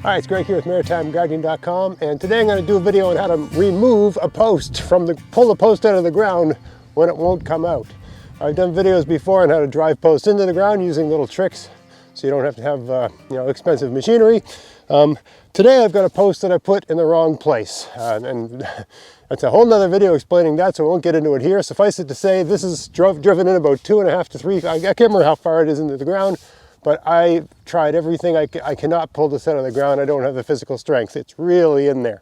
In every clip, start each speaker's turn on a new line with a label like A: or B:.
A: Hi, it's Greg here with MaritimeGardening.com, and today I'm going to do a video on how to remove a post pull the post out of the ground when it won't come out. I've done videos before on how to drive posts into the ground using little tricks so you don't have to have expensive machinery. Today I've got a post that I put in the wrong place, and that's a whole nother video explaining that, so I won't get into it here. Suffice it to say, this is driven in about 2.5 to 3, I can't remember how far it is into the ground, but I tried everything. I cannot pull this out of the ground. I don't have the physical strength. It's really in there.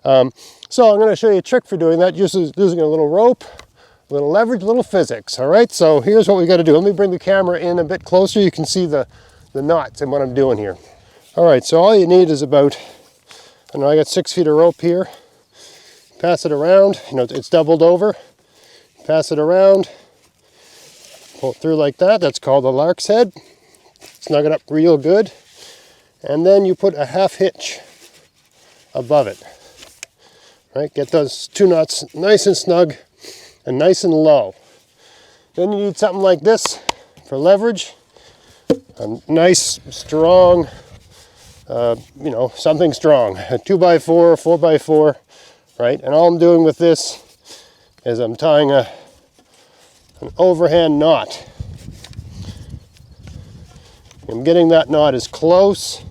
A: So I'm going to show you a trick for doing that, just using a little rope, a little leverage, a little physics. All right, so here's what we got to do. Let me bring the camera in a bit closer. You can see the knots and what I'm doing here. All right, so all you need is about, I got 6 feet of rope here. Pass it around, it's doubled over. Pass it around, pull it through like that. That's called a lark's head. Snug it up real good, and then you put a half hitch above it. Right, get those 2 knots nice and snug and nice and low. Then you need something like this for leverage. A nice, strong, something strong. A 2x4, 4x4, right? And all I'm doing with this is I'm tying an overhand knot. I'm getting that knot as close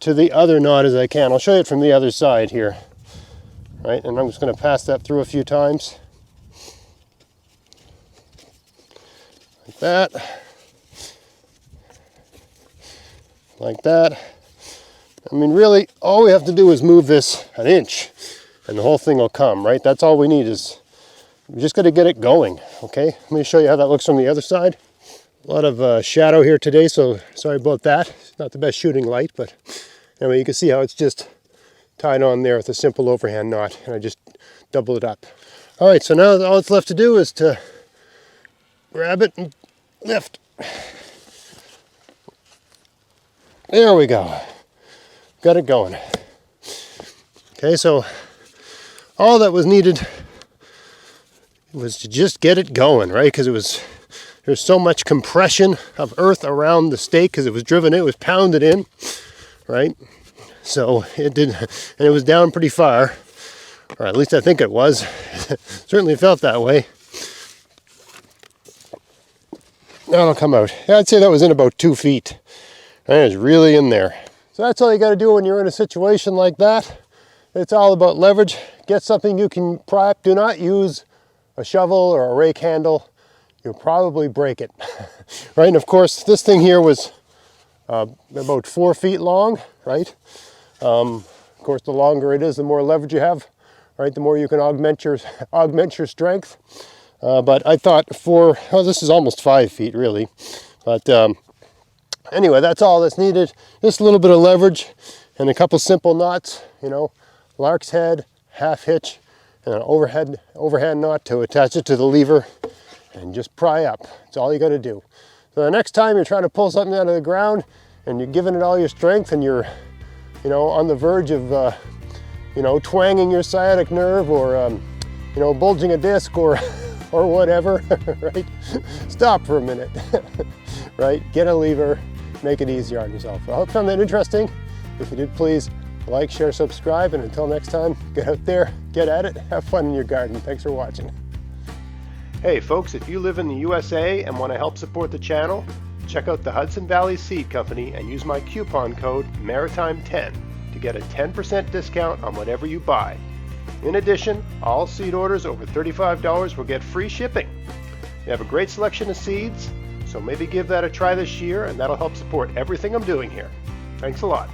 A: to the other knot as I can. I'll show you it from the other side here. Right, and I'm just going to pass that through a few times. Like that. Like that. I mean, really, all we have to do is move this an inch, and the whole thing will come, right? That's all we need is, we just got to get it going, okay? Let me show you how that looks from the other side. A lot of shadow here today, so sorry about that. It's not the best shooting light, but anyway, you can see how it's just tied on there with a simple overhand knot, and I just double it up. All right, so now all that's left to do is to grab it and lift. There we go. Got it going. Okay, so all that was needed was to just get it going, right? Because there's so much compression of earth around the stake because it was driven in, it was pounded in, right? So it did, and it was down pretty far, or at least I think it was. Certainly felt that way. Now it'll come out. I'd say that was in about 2 feet. And it was really in there. So that's all you got to do when you're in a situation like that. It's all about leverage. Get something you can pry up. Do not use a shovel or a rake handle. You'll probably break it, right? And of course, this thing here was about 4 feet long, right? Of course, the longer it is, the more leverage you have, right? The more you can augment your strength. But I thought this is almost 5 feet, really. But anyway, that's all that's needed. Just a little bit of leverage and a couple simple knots, lark's head, half hitch, and an overhand knot to attach it to the lever. And just pry up. That's all you got to do. So the next time you're trying to pull something out of the ground and you're giving it all your strength and you're, on the verge of, twanging your sciatic nerve or, bulging a disc or whatever, right? Stop for a minute, right? Get a lever, make it easier on yourself. I hope you found that interesting. If you did, please like, share, subscribe, and until next time, get out there, get at it, have fun in your garden. Thanks for watching. Hey folks, if you live in the USA and want to help support the channel, check out the Hudson Valley Seed Company and use my coupon code MARITIME10 to get a 10% discount on whatever you buy. In addition, all seed orders over $35 will get free shipping. They have a great selection of seeds, so maybe give that a try this year and that'll help support everything I'm doing here. Thanks a lot.